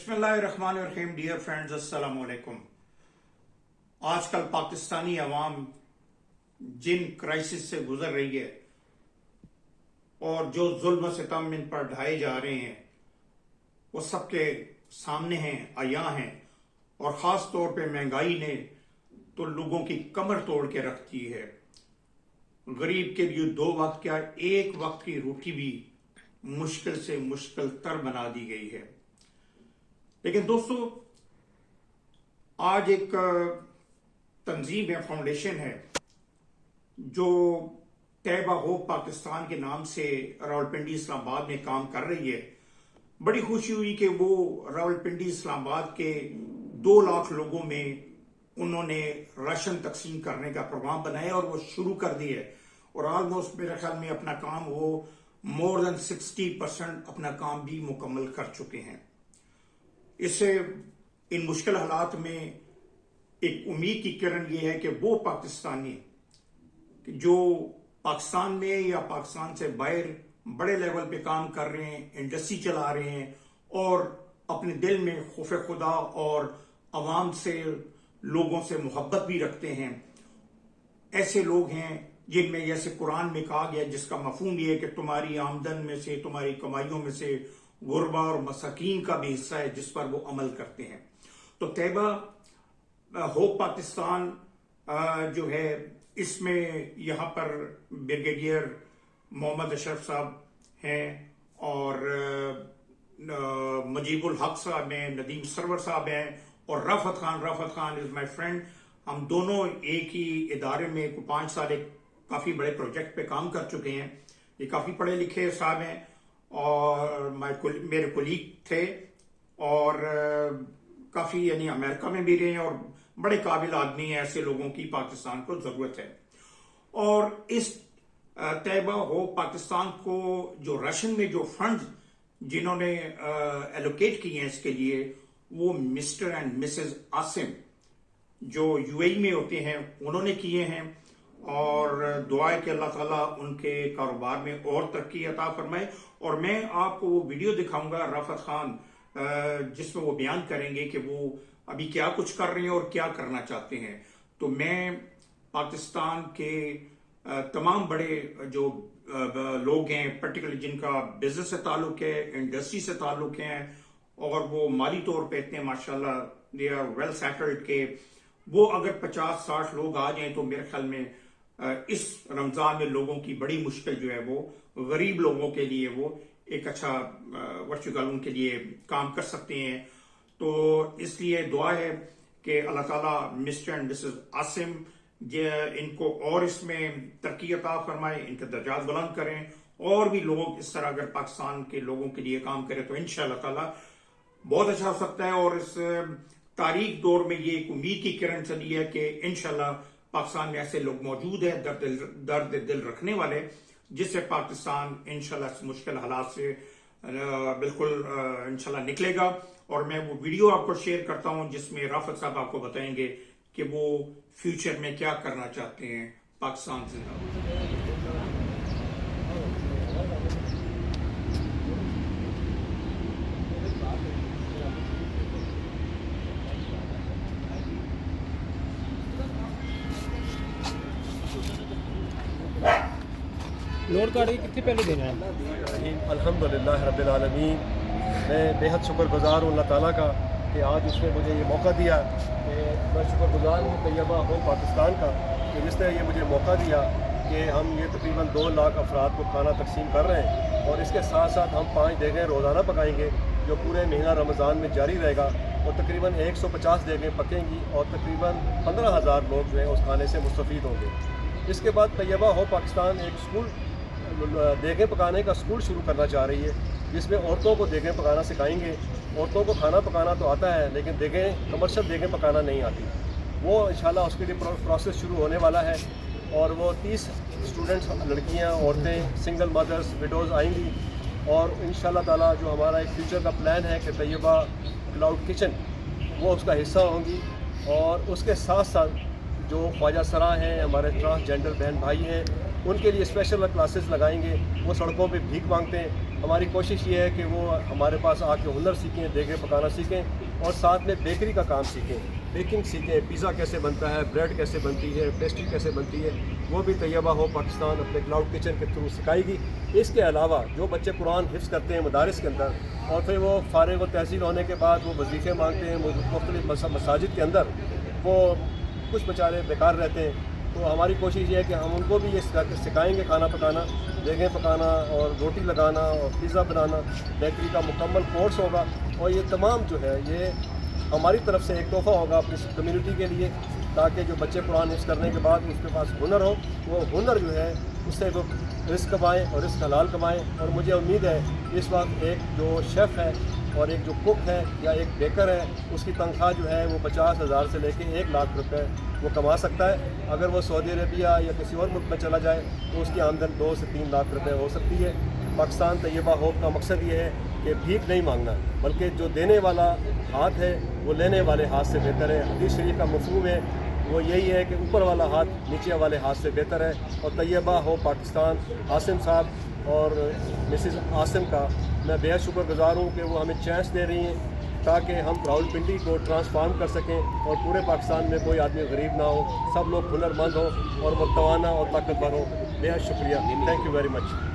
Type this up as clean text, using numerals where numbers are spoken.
बिस्मिल्लाहिर्रहमानिर्रहीम। Dear friends, अस्सलाम वालेकुम। आजकल पाकिस्तानी अवाम जिन क्राइसिस से गुजर रही है और जो जुल्म सितम इन पर ढाए जा रहे हैं वो सबके सामने हैं, आया हैं। और ख़ास तौर पे महंगाई ने तो लोगों की कमर तोड़ के रख दी है। गरीब के लिए 2 वक्त क्या, 1 वक्त की रोटी भी मुश्किल से मुश्किल तर बना दी गई है। लेकिन दोस्तों, आज एक तंजीम है, फाउंडेशन है, जो तैयबा होप पाकिस्तान के नाम से रावलपिंडी इस्लामाबाद में काम कर रही है। बड़ी खुशी हुई कि वो रावलपिंडी इस्लामाबाद के 2 लाख लोगों में उन्होंने राशन तकसीम करने का प्रोग्राम बनाया और वो शुरू कर दिया है। और ऑलमोस्ट मेरे ख्याल में अपना काम वो मोर देन 60% अपना काम भी मुकम्मल कर चुके हैं। इससे इन मुश्किल हालात में एक उम्मीद की किरण ये है कि वो पाकिस्तानी जो पाकिस्तान में या पाकिस्तान से बाहर बड़े लेवल पे काम कर रहे हैं, इंडस्ट्री चला रहे हैं और अपने दिल में खौफ खुदा और अवाम से, लोगों से मोहब्बत भी रखते हैं, ऐसे लोग हैं जिनमें जैसे कुरान में कहा गया, जिसका मफहूम ये है कि तुम्हारी आमदन में से, तुम्हारी कमाइयों में से गुरबा और मसाकीन का भी हिस्सा है जिस पर वो अमल करते हैं। तो तैयबा होप पाकिस्तान जो है, इसमें यहाँ पर ब्रिगेडियर मोहम्मद अशरफ साहब हैं और मुजीबुल हक साहब हैं, नदीम सरवर साहब हैं और Rafat Khan is my friend. हम दोनों एक ही इदारे में 5 साल एक काफ़ी बड़े प्रोजेक्ट पे काम कर चुके हैं। ये काफ़ी पढ़े लिखे साहब हैं और मेरे कोलीग थे और काफ़ी यानी अमेरिका में भी रहे हैं और बड़े काबिल आदमी हैं। ऐसे लोगों की पाकिस्तान को ज़रूरत है। और इस तैयबा होप पाकिस्तान को जो राशन में जो फंड जिन्होंने एलोकेट किए हैं इसके लिए, वो मिस्टर एंड मिसेस आसिम जो यूएई में होते हैं उन्होंने किए हैं। और दुआ है कि अल्लाह ताला उनके कारोबार में और तरक्की अता फरमाए। और मैं आपको वो वीडियो दिखाऊंगा राफत खान, जिसमें वो बयान करेंगे कि वो अभी क्या कुछ कर रहे हैं और क्या करना चाहते हैं। तो मैं पाकिस्तान के तमाम बड़े जो लोग हैं, पर्टिकुलरली जिनका बिजनेस से ताल्लुक है, इंडस्ट्री से ताल्लुक है और वो माली तौर पे इतने माशाल्लाह दे आर वेल सेटल्ड के वो अगर 50-60 लोग आ जाएं तो मेरे ख्याल में इस रमजान में लोगों की बड़ी मुश्किल जो है वो गरीब लोगों के लिए वो एक अच्छा वर्चुअल उनके लिए काम कर सकते हैं। तो इसलिए दुआ है कि अल्लाह ताला मिस्टर एंड मिसेस आसिम इनको और इसमें तरक्की अता फरमाए, इनके दर्जात बुलंद करें और भी लोग इस तरह अगर पाकिस्तान के लोगों के लिए काम करें तो इंशाअल्लाह ताला बहुत अच्छा हो सकता है। और इस तारीख दौर में ये एक उम्मीद की किरण चली है कि इंशाअल्लाह पाकिस्तान में ऐसे लोग मौजूद हैं, दर्द दिल रखने वाले, जिससे पाकिस्तान इंशाअल्लाह इस मुश्किल हालात से बिल्कुल इंशाअल्लाह निकलेगा। और मैं वो वीडियो आपको शेयर करता हूं जिसमें राफत साहब आपको बताएंगे कि वो फ्यूचर में क्या करना चाहते हैं पाकिस्तान से। लोड कार्ड कितने पहले देना है? अल्हम्दुलिल्लाह रब्बिल आलमीन, मैं बेहद शुक्रगुजार हूँ अल्लाह ताला का कि आज उसने मुझे ये मौका दिया। कि मैं शुक्रगुजार हूँ तैयबा होप पाकिस्तान का कि जिसने ये मुझे मौका दिया कि हम ये तकरीबन 2 लाख अफराद को खाना तकसीम कर रहे हैं। और इसके साथ साथ हम 5 देगें रोज़ाना पकाएंगे जो पूरे महीना रमज़ान में जारी रहेगा। और तकरीबन 150 देगें पकेंगी और तकरीबन 15,000 लोग जो हैं उस खाने से मुस्तफ़ीद होंगे। इसके बाद तैयबा होप पाकिस्तान एक स्कूल देगें पकाने का स्कूल शुरू करना चाह रही है, जिसमें औरतों को देगें पकाना सिखाएंगे। औरतों को खाना पकाना तो आता है लेकिन देगें, कमर्शियल देगें पकाना नहीं आती। वो इंशाल्लाह उसके लिए प्रोसेस शुरू होने वाला है। और वो 30 स्टूडेंट्स, लड़कियां, औरतें, सिंगल मदर्स, विडोज़ आएंगी। और इंशाल्लाह ताला जो हमारा एक फ्यूचर का प्लान है कि तैयबा क्लाउड किचन वो उसका हिस्सा होंगी। और उसके साथ साथ जो ख्वाजा सरा हैं, हमारे ट्रांसजेंडर बहन भाई हैं, उनके लिए स्पेशल क्लासेस लगाएंगे। वो सड़कों पे भीख मांगते हैं, ہماری کوشش یہ ہے کہ وہ ہمارے پاس آ کے ہنر سیکھیں، دیگیں پکانا سیکھیں اور ساتھ میں بیکری کا کام سیکھیں، بیکنگ سیکھیں، پیزا کیسے بنتا ہے، بریڈ کیسے بنتی ہے، پیسٹری کیسے بنتی ہے، وہ بھی طیبہ ہوپ پاکستان اپنے کلاؤڈ کچن کے تھرو سکھائے گی۔ اس کے علاوہ جو بچے قرآن حفظ کرتے ہیں مدارس کے اندر اور پھر وہ فارغ و تحصیل ہونے کے بعد وہ وظیفے مانگتے ہیں مختلف مساجد کے اندر، وہ کچھ بیچارے بیکار رہتے ہیں، تو ہماری کوشش یہ ہے کہ ہم ان کو بھی یہ سکھائیں گے کھانا پکانا، دیگیں پکانا اور روٹی لگانا اور پیزا بنانا، بیکری کا مکمل کورس ہوگا، اور یہ تمام جو ہے یہ ہماری طرف سے ایک تحفہ ہوگا اپنی کمیونٹی کے لیے، تاکہ جو بچے قرآن حفظ کرنے کے بعد اس کے پاس ہنر ہو، وہ ہنر جو ہے اس سے وہ رزق کمائیں اور رزق حلال کمائیں۔ اور مجھے امید ہے اس وقت ایک جو شیف ہے اور ایک جو کک ہے یا ایک بیکر ہے، اس کی تنخواہ جو ہے وہ 50,000 سے لے کے 1,00,000 روپے وہ کما سکتا ہے۔ اگر وہ سعودی عربیہ یا کسی اور ملک میں چلا جائے تو اس کی آمدن 2 سے 3 لاکھ روپے ہو سکتی ہے۔ پاکستان طیبہ ہوپ کا مقصد یہ ہے کہ بھیک نہیں مانگنا، بلکہ جو دینے والا ہاتھ ہے وہ لینے والے ہاتھ سے بہتر ہے۔ حدیث شریف کا مفہوم ہے وہ یہی ہے کہ اوپر والا ہاتھ نیچے والے ہاتھ سے بہتر ہے۔ اور طیبہ ہوپ پاکستان عاصم صاحب اور مسز عاصم کا میں بے حد شکر گزار ہوں کہ وہ ہمیں چانس دے رہی ہیں تاکہ ہم راولپنڈی کو ٹرانسفارم کر سکیں اور پورے پاکستان میں کوئی آدمی غریب نہ ہو، سب لوگ ہنر مند ہوں اور متوانہ اور طاقتور ہوں۔ بے حد شکریہ، تھینک یو ویری مچ۔